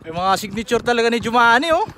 Yung mga signature talaga ni Jumani, oh.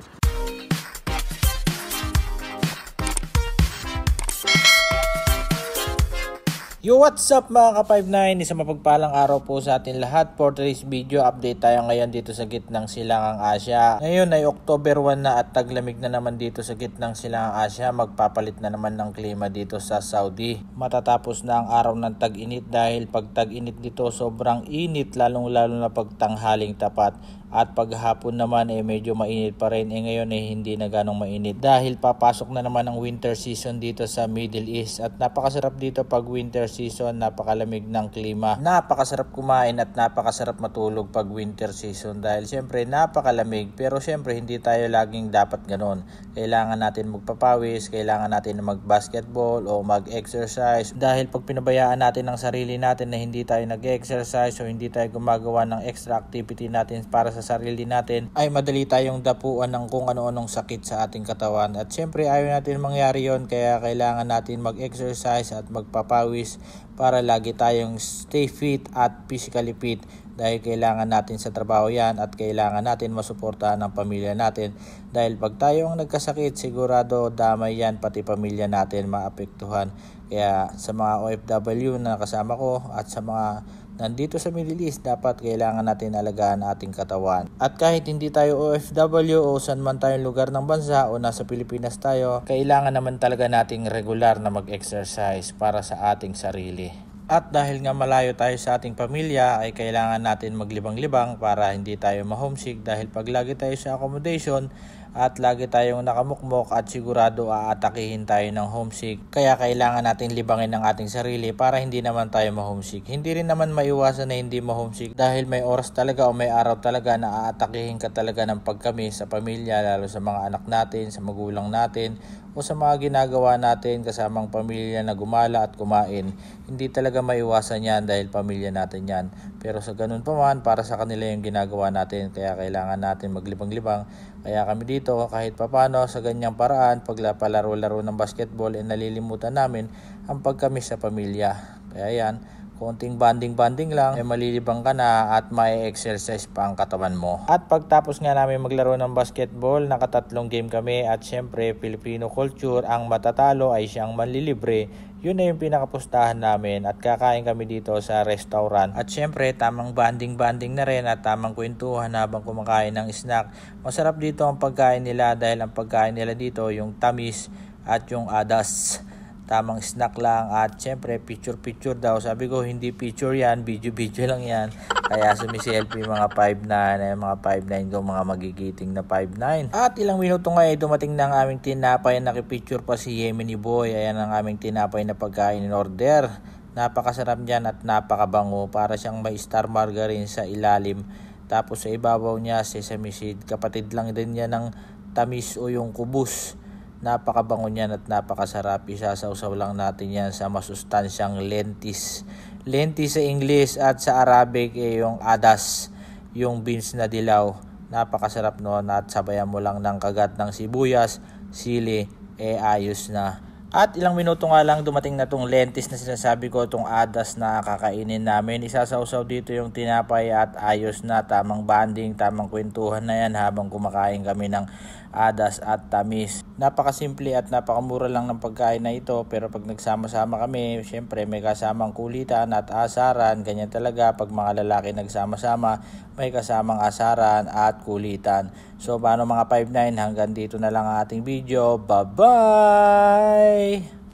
Yo, what's up mga ka-59? Isang mapagpalang araw po sa atin lahat. For today's video, update tayo ngayon dito sa gitnang silangang Asya. Ngayon ay October 1 na at taglamig na naman dito sa gitnang silangang Asya. Magpapalit na naman ng klima dito sa Saudi. Matatapos na ang araw ng tag-init dahil pag tag-init dito sobrang init, lalong-lalo na pag tanghaling tapat. At paghapon naman medyo mainit pa rin. Ngayon hindi na ganong mainit dahil papasok na naman ang winter season dito sa Middle East. At napakasarap dito pag winter season, napakalamig ng klima. Napakasarap kumain at napakasarap matulog pag winter season dahil syempre napakalamig. Pero syempre hindi tayo laging dapat ganon. Kailangan natin magpapawis, kailangan natin mag-basketball o mag-exercise. Dahil pag pinabayaan natin ang sarili natin na hindi tayo nag-exercise o hindi tayo gumagawa ng extra activity natin para sa sarili natin, ay madali tayong dapuan ng kung ano-anong sakit sa ating katawan. At syempre ayaw natin mangyari yon, kaya kailangan natin mag-exercise at magpapawis para lagi tayong stay fit at physically fit dahil kailangan natin sa trabaho yan at kailangan natin masuportahan ang pamilya natin dahil pag tayo ang nagkasakit sigurado damay yan, pati pamilya natin maapektuhan. Kaya sa mga OFW na kasama ko at sa mga nandito sa Middle East, dapat kailangan natin alagaan ating katawan. At kahit hindi tayo OFW o saan man tayong lugar ng bansa o nasa Pilipinas tayo, kailangan naman talaga nating regular na mag-exercise para sa ating sarili. At dahil nga malayo tayo sa ating pamilya, ay kailangan natin maglibang-libang para hindi tayo ma-homesick dahil pag lagi tayo sa accommodation at lagi tayong nakamukmok at sigurado aatakihin tayo ng homesick. Kaya kailangan natin libangin ang ating sarili para hindi naman tayo ma-homesick. Hindi rin naman maiwasan na hindi ma-homesick dahil may oras talaga o may araw talaga na aatakihin ka talaga ng pagkami sa pamilya, lalo sa mga anak natin, sa magulang natin o sa mga ginagawa natin kasamang pamilya na gumala at kumain. Hindi talaga maiwasan yan dahil pamilya natin yan. Pero sa ganun pa man, para sa kanila yung ginagawa natin, kaya kailangan natin maglibang-libang. Kaya kami dito kahit papano sa ganyang paraan, pag palaro-laro ng basketball, nalilimutan namin ang pagkamis sa pamilya. Kaya yan, konting banding-banding lang, malilibang ka na at may exercise pa ang katawan mo. At pagtapos nga namin maglaro ng basketball, nakatatlong game kami at syempre Filipino culture, ang matatalo ay siyang manlilibre. Yun na yung pinakapustahan namin at kakain kami dito sa restaurant. At syempre tamang banding-banding na rin at tamang kwentuhan habang kumakain ng snack. Masarap dito ang pagkain nila dahil ang pagkain nila dito yung tamis at yung adas. Tamang snack lang at syempre picture daw. Sabi ko hindi picture yan, video lang yan. Kaya sumiselfie mga 5'9", mga 5'9 ko, mga magigiting na 5'9. At ilang minuto nga dumating na ang aming tinapay, nakipicture pa si Yemeni Boy. Ayan ang aming tinapay na pagkain in order. Napakasarap niyan at napakabango, para siyang may star margarine sa ilalim. Tapos sa ibabaw niya sesame seed, kapatid lang din niya ng tamis o yung kubus. Napakabango niyan at napakasarap. Isasawsaw lang natin yan sa masustansyang lentis. Lentis sa English at sa Arabic yung adas, yung beans na dilaw. Napakasarap noon at sabayan mo lang ng kagat ng sibuyas, sili, ayos na. At ilang minuto nga lang dumating na tong lentis na sinasabi ko, tong adas na kakainin namin. Isasawsaw dito yung tinapay at ayos na, tamang banding, tamang kwentuhan na yan habang kumakain kami ng adas at tamis. Napakasimple at napakamura lang ng pagkain na ito, pero pag nagsama-sama kami, syempre may kasamang kulitan at asaran. Ganyan talaga pag mga lalaki nagsama-sama, may kasamang asaran at kulitan. So paano mga 5'9", hanggang dito na lang ang ating video. Bye-bye!